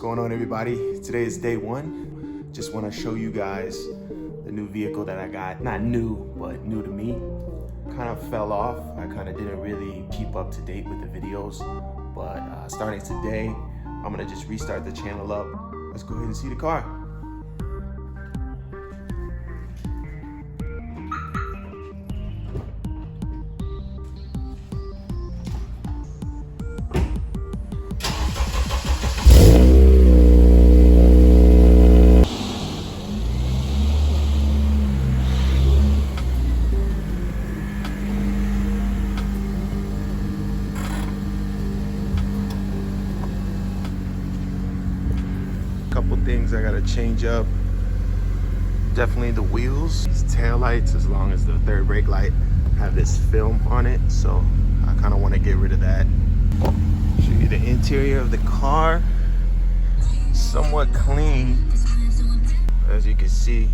going on, everybody? Today is day one. Just want to show you guys the new vehicle that I got. Not new, but new to me. Kind of fell off. I kind of didn't really keep up to date with the videos, but starting today, I'm gonna just restart the channel up. Let's go ahead and see the car. Couple things I gotta change up. Definitely the wheels, these tail lights, as long as the third brake light have this film on it, so I kind of want to get rid of that. Show you the interior of the car. Somewhat clean, as you can see.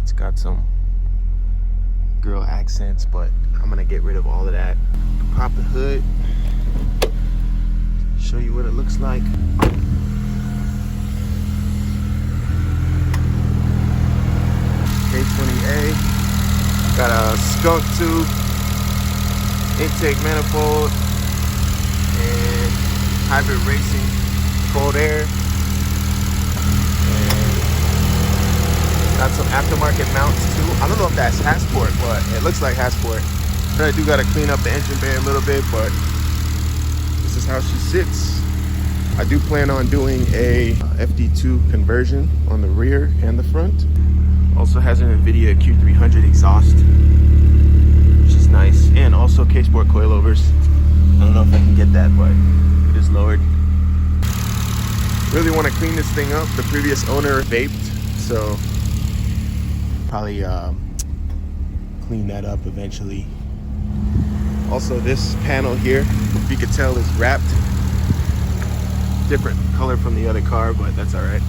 It's got some girl accents, but I'm gonna get rid of all of that. Pop the hood, show you what it looks like. K20A, got a skunk tube, intake manifold, and hybrid racing, cold air, and got some aftermarket mounts too. I don't know if that's Hasport, but it looks like Hasport. I do gotta clean up the engine bay a little bit, but this is how she sits. I do plan on doing a FD2 conversion on the rear and the front. Also has an NVIDIA Q300 exhaust, which is nice, and also K-Sport coilovers. I don't know if I can get that, but it is lowered. Really want to clean this thing up. The previous owner vaped, so probably clean that up eventually. Also, this panel here, if you could tell, is wrapped. Different color from the other car, but that's all right.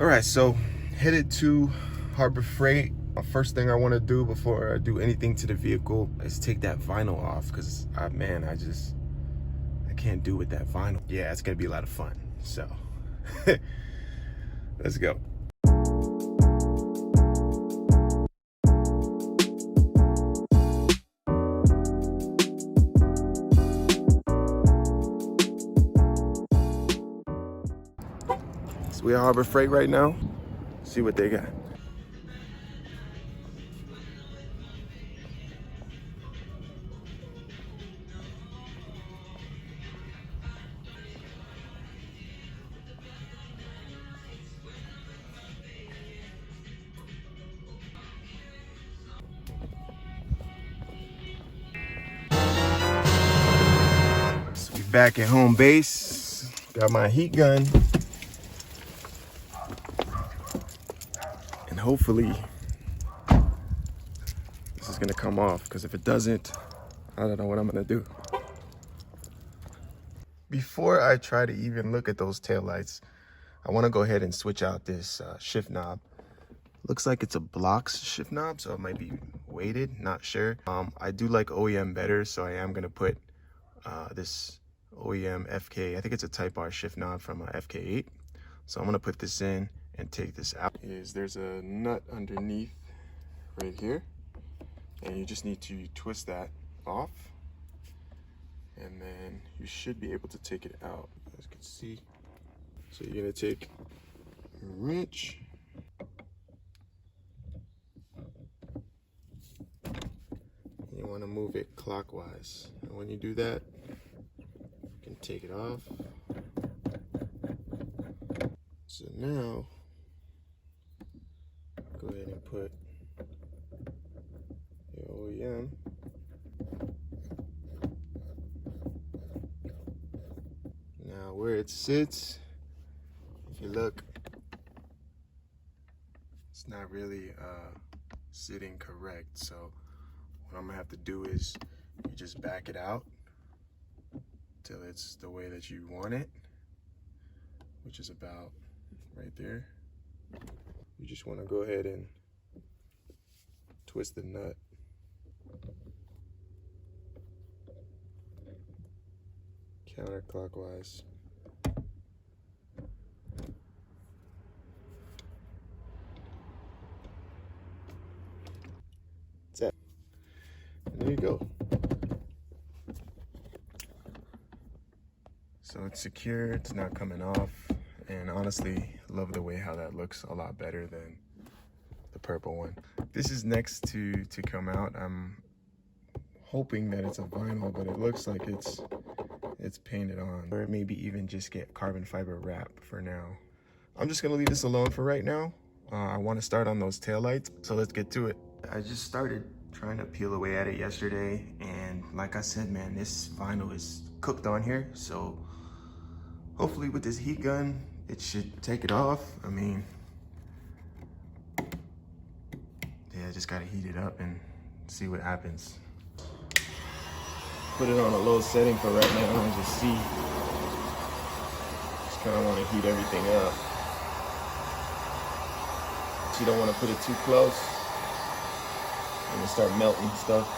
All right, so headed to Harbor Freight. First thing I want to do before I do anything to the vehicle is take that vinyl off, because man, I can't do with that vinyl. Yeah, it's gonna be a lot of fun, so let's go. So we're at Harbor Freight right now. See what they got. So we back at home base. Got my heat gun. And hopefully this is gonna come off, because if it doesn't, I don't know what I'm gonna do. Before I try to even look at those taillights, I wanna go ahead and switch out this shift knob. Looks like it's a Blox shift knob, so it might be weighted, not sure. I do like OEM better, so I am gonna put this OEM FK, I think it's a Type R shift knob from FK8. So I'm gonna put this in and take this out. There's a nut underneath right here, and you just need to twist that off, and then you should be able to take it out, as you can see. So you're gonna take a wrench, you want to move it clockwise, and when you do that, you can take it off. So now go ahead and put your OEM. Now where it sits, if you look, it's not really sitting correct. So what I'm gonna have to do is you just back it out till it's the way that you want it, which is about right there. You just want to go ahead and twist the nut. Counterclockwise. There you go. So it's secure, it's not coming off, and honestly, love the way how that looks a lot better than the purple one. This is next to come out. I'm hoping that it's a vinyl, but it looks like it's painted on, or maybe even just get carbon fiber wrap for now. I'm just gonna leave this alone for right now. I want to start on those taillights, so let's get to it. I just started trying to peel away at it yesterday, and like I said, man, this vinyl is cooked on here, so hopefully with this heat gun, it should take it off. I mean, yeah, I just gotta heat it up and see what happens. Put it on a low setting for right now and just see. Just kinda wanna heat everything up. You don't wanna put it too close and start melting stuff.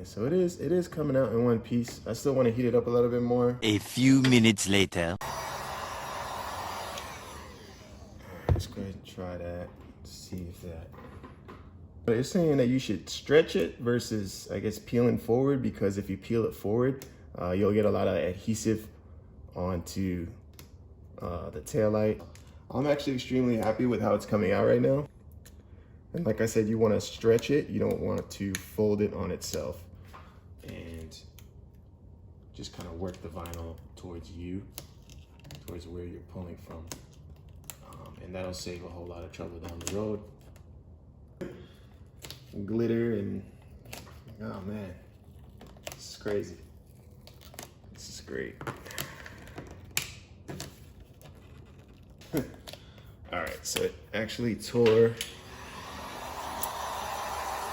So it is coming out in one piece. I still want to heat it up a little bit more. A few minutes later. Let's go ahead and try that. See if that. But it's saying that you should stretch it versus, I guess, peeling forward, because if you peel it forward, you'll get a lot of adhesive onto the taillight. I'm actually extremely happy with how it's coming out right now. And like I said, you want to stretch it. You don't want to fold it on itself. And just kind of work the vinyl towards you, towards where you're pulling from. And that'll save a whole lot of trouble down the road. Glitter and, oh man, this is crazy. This is great. All right, so it actually tore.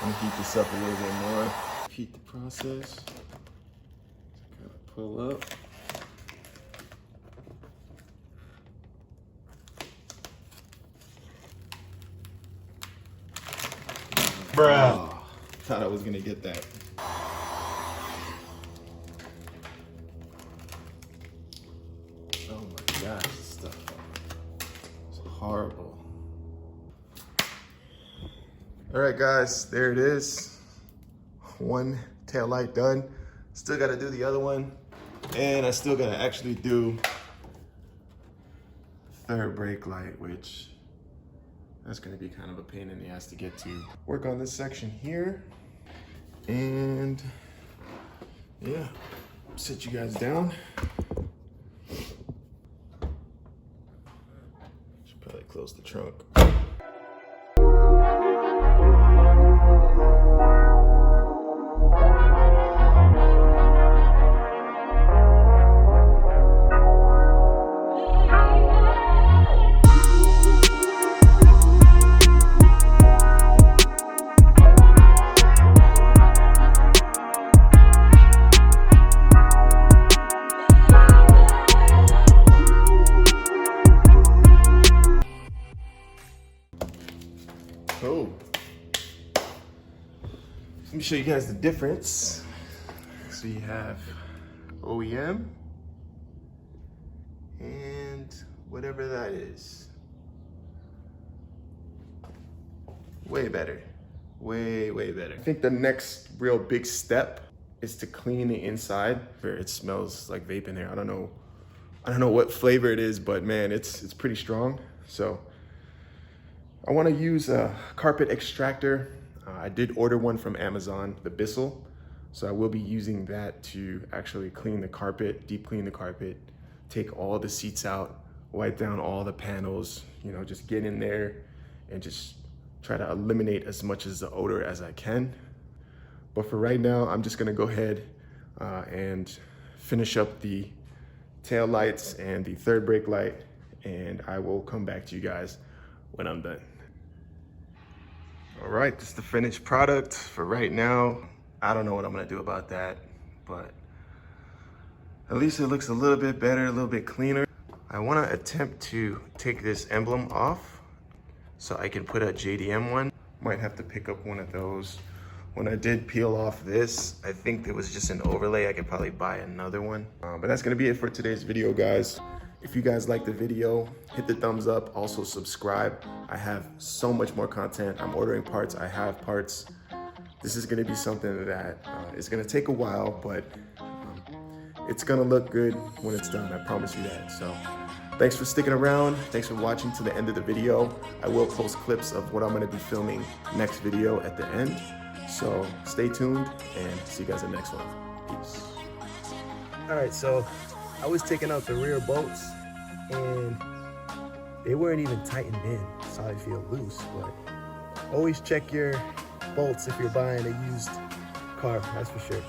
I'm gonna heat this up a little bit more. Repeat the process. Kind of pull up. Bruh. Oh, thought I was gonna get that. Oh my gosh, this stuff is horrible. All right, guys, there it is. One taillight done. Still gotta do the other one. And I still gotta actually do third brake light, which that's gonna be kind of a pain in the ass to get to. Work on this section here. And yeah, sit you guys down. Should probably close the trunk. Cool. Let me show you guys the difference. So you have OEM and whatever that is. Way better. Way better. I think the next real big step is to clean the inside. It smells like vape in there. I don't know what flavor it is, but man, it's pretty strong. So I want to use a carpet extractor. I did order one from Amazon, the Bissell. So I will be using that to actually clean the carpet, deep clean the carpet, take all the seats out, wipe down all the panels, you know, just get in there and just try to eliminate as much as the odor as I can. But for right now, I'm just gonna go ahead and finish up the tail lights and the third brake light, and I will come back to you guys when I'm done. All right, this is the finished product for right now. I don't know what I'm gonna do about that, but at least it looks a little bit better, a little bit cleaner. I wanna attempt to take this emblem off so I can put a JDM one. Might have to pick up one of those, When I did peel off this, I think it was just an overlay. I could probably buy another one. But that's gonna be it for today's video, guys. If you guys like the video, hit the thumbs up, also subscribe. I have so much more content. I'm ordering parts, I have parts. This is gonna be something that is gonna take a while, but it's gonna look good when it's done, I promise you that. So thanks for sticking around. Thanks for watching to the end of the video. I will post clips of what I'm gonna be filming next video at the end. So stay tuned and see you guys in the next one. Peace. All right, so I was taking out the rear bolts and they weren't even tightened in, so I feel loose. But always check your bolts if you're buying a used car, that's for sure.